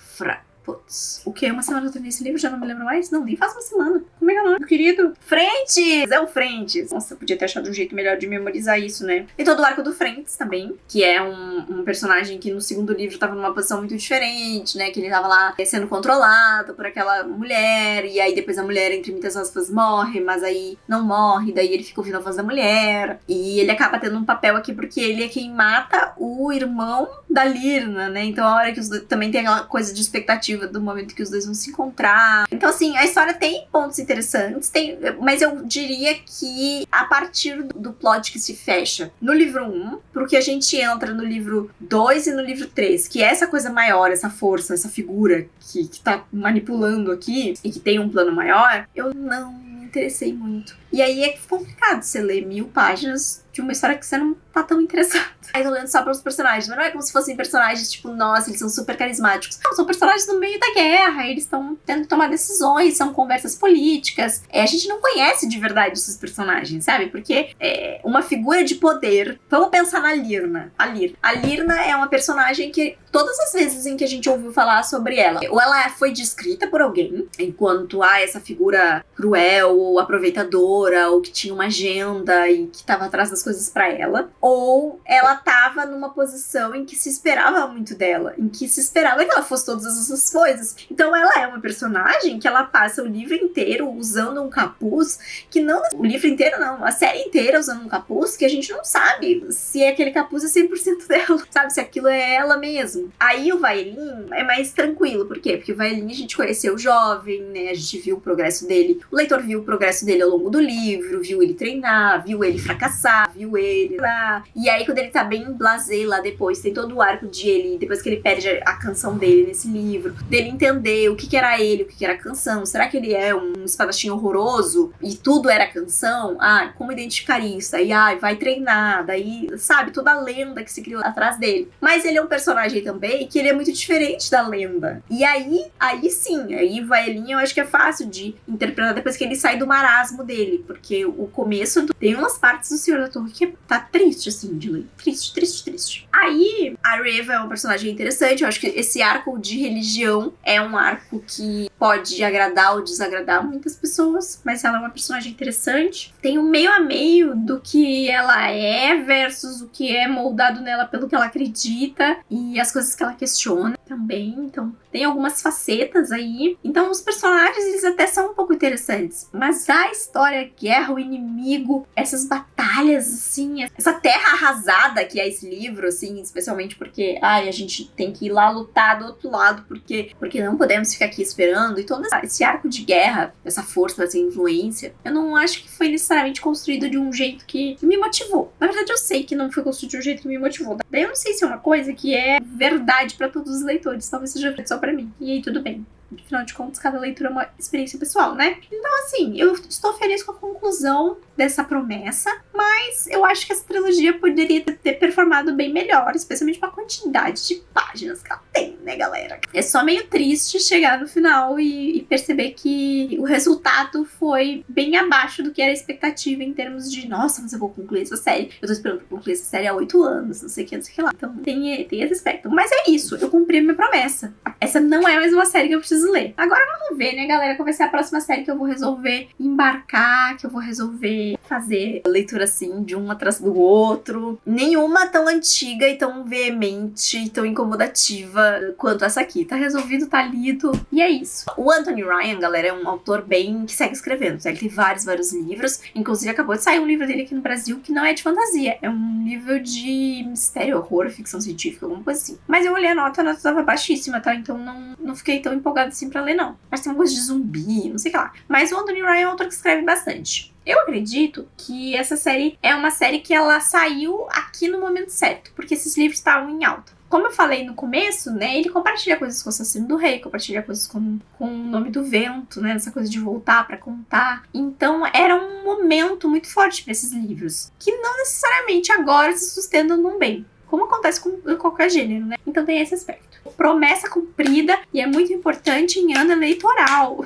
Putz, o que? Uma semana que eu terminei esse livro, já não me lembro mais? Não, nem faz uma semana. Como é que é o nome, meu querido? Frentes! É o Frentes. Nossa, eu podia ter achado um jeito melhor de memorizar isso, né? E todo o arco do Frentes também, que é um personagem que no segundo livro tava numa posição muito diferente, né? Que ele tava lá sendo controlado por aquela mulher, e aí depois a mulher, entre muitas aspas, morre, mas aí não morre, daí ele fica ouvindo a voz da mulher, e ele acaba tendo um papel aqui porque ele é quem mata o irmão da Lirna, né? Então a hora que os dois também tem aquela coisa de expectativa do momento que os dois vão se encontrar. Então, assim, a história tem pontos interessantes, mas eu diria que a partir do plot que se fecha no livro 1, porque a gente entra no livro 2 e no livro 3, que é essa coisa maior, essa força, essa figura que tá manipulando aqui e que tem um plano maior, eu não me interessei muito. E aí é complicado você ler 1000 páginas de uma história que você não tá tão interessado. Aí tô lendo só pelos personagens, mas não é como se fossem personagens tipo, nossa, eles são super carismáticos. Não, são personagens no meio da guerra, eles estão tendo que tomar decisões, são conversas políticas. A gente não conhece de verdade esses personagens, sabe? Porque é uma figura de poder. Vamos pensar na Lirna. A Lirna é uma personagem que todas as vezes em que a gente ouviu falar sobre ela, ou ela foi descrita por alguém, enquanto essa figura cruel ou aproveitadora, ou que tinha uma agenda e que tava atrás das coisas pra ela, ou ela tava numa posição em que se esperava muito dela, em que se esperava que ela fosse todas essas coisas. Então ela é uma personagem que ela passa o livro inteiro usando um capuz, que não, o livro inteiro não, a série inteira usando um capuz, que a gente não sabe se aquele capuz é 100% dela, sabe, se aquilo é ela mesmo. Aí o Vaelin é mais tranquilo, por quê? Porque o Vaelin a gente conheceu jovem, né, a gente viu o progresso dele, o leitor viu o progresso dele ao longo do livro, viu ele treinar, viu ele fracassar, viu ele lá. E aí, quando ele tá bem blasé lá depois, tem todo o arco de ele, depois que ele perde a canção dele nesse livro, dele entender o que era ele, o que era a canção. Será que ele é um espadachim horroroso e tudo era canção? Como identificar isso? Aí, vai treinar, daí, sabe, toda a lenda que se criou atrás dele. Mas ele é um personagem também que ele é muito diferente da lenda. E aí sim, aí Vaelin eu acho que é fácil de interpretar depois que ele sai do marasmo dele, porque o começo tem umas partes do Senhor da Torre que tá triste, assim, de ler. Triste. Aí, a Reva é um personagem interessante, eu acho que esse arco de religião é um arco que pode agradar ou desagradar muitas pessoas, mas ela é uma personagem interessante. Tem um meio a meio do que ela é versus o que é moldado nela pelo que ela acredita e as coisas que ela questiona também, então tem algumas facetas aí. Então os personagens, eles até são um pouco interessantes, mas a história, a guerra, o inimigo, essas batalhas, assim, essa terra arrasada que é esse livro, assim, especialmente porque, a gente tem que ir lá lutar do outro lado, porque não podemos ficar aqui esperando, e todo esse arco de guerra, essa força, essa influência, eu não acho que foi necessariamente construído de um jeito que me motivou. Na verdade, eu sei que não foi construído de um jeito que me motivou. Daí eu não sei se é uma coisa que é verdade pra todos os leitores, talvez seja só pra mim. E aí, tudo bem. Afinal de contas, cada leitura é uma experiência pessoal, né? Então, assim, eu estou feliz com a conclusão dessa promessa, mas eu acho que essa trilogia poderia ter performado bem melhor, especialmente com a quantidade de páginas que ela tem, né, galera? É só meio triste chegar no final e perceber que o resultado foi bem abaixo do que era a expectativa em termos de, nossa, mas eu vou concluir essa série. Eu tô esperando pra concluir essa série há 8 anos, não sei o que lá. Então, tem esse aspecto. Mas é isso, eu cumpri a minha promessa. Essa não é mais uma série que eu preciso ler. Agora vamos ver, né, galera, qual vai ser a próxima série que eu vou resolver embarcar, que eu vou resolver fazer leitura assim, de um atrás do outro. Nenhuma tão antiga e tão veemente e tão incomodativa quanto essa aqui. Tá resolvido, tá lido, e é isso. O Anthony Ryan, galera, é um autor bem que segue escrevendo. Ele tem vários livros. Inclusive, acabou de sair um livro dele aqui no Brasil que não é de fantasia. É um livro de mistério, horror, ficção científica, alguma coisa assim. Mas eu olhei a nota tava baixíssima, tá? Então não fiquei tão empolgada assim pra ler, não. Mas tem uma coisa de zumbi, não sei o que lá. Mas o Anthony Ryan é um autor que escreve bastante. Eu acredito que essa série é uma série que ela saiu aqui no momento certo, porque esses livros estavam em alta. Como eu falei no começo, né, ele compartilha coisas com o Assassino do Rei, compartilha coisas com o Nome do Vento, né, essa coisa de voltar pra contar. Então era um momento muito forte pra esses livros, que não necessariamente agora se sustentam num bem, como acontece com qualquer gênero, né? Então tem esse aspecto. Promessa cumprida, e é muito importante em ano eleitoral.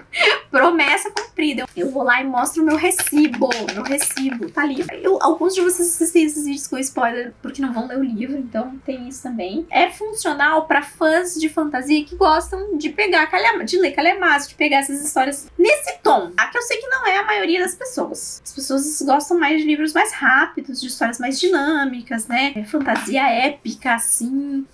Promessa cumprida. Eu vou lá e mostro o meu recibo. Meu recibo tá ali. Alguns de vocês assistem esses vídeos com spoiler porque não vão ler o livro, então tem isso também. É funcional pra fãs de fantasia que gostam de pegar de ler calhamaço, de pegar essas histórias nesse tom. Que eu sei que não é a maioria das pessoas. As pessoas gostam mais de livros mais rápidos, de histórias mais dinâmicas, né? Fantasia épica, assim,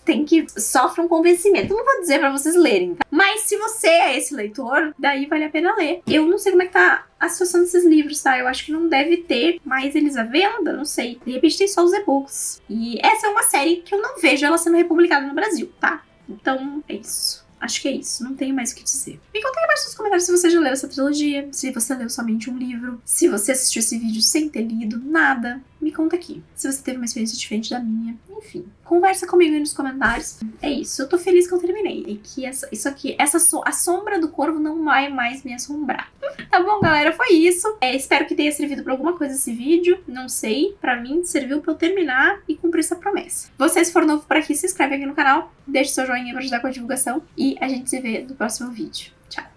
sofre um convencimento. Não vou dizer pra vocês lerem, tá? Mas se você é esse leitor, daí vale a pena ler. Eu não sei como é que tá a situação desses livros, tá? Eu acho que não deve ter mais eles à venda, não sei. De repente tem só os e-books. E essa é uma série que eu não vejo ela sendo republicada no Brasil, tá? Então, é isso. Acho que é isso, não tenho mais o que dizer. Me conta aí embaixo nos comentários se você já leu essa trilogia, se você leu somente um livro, se você assistiu esse vídeo sem ter lido nada, me conta aqui. Se você teve uma experiência diferente da minha, enfim. Conversa comigo aí nos comentários. É isso, eu tô feliz que eu terminei. E que a sombra do corvo não vai mais me assombrar. Tá bom, galera? Foi isso. Espero que tenha servido pra alguma coisa esse vídeo. Não sei. Pra mim, serviu pra eu terminar e cumprir essa promessa. Você, se for novo por aqui, se inscreve aqui no canal. Deixe seu joinha pra ajudar com a divulgação. E a gente se vê no próximo vídeo. Tchau!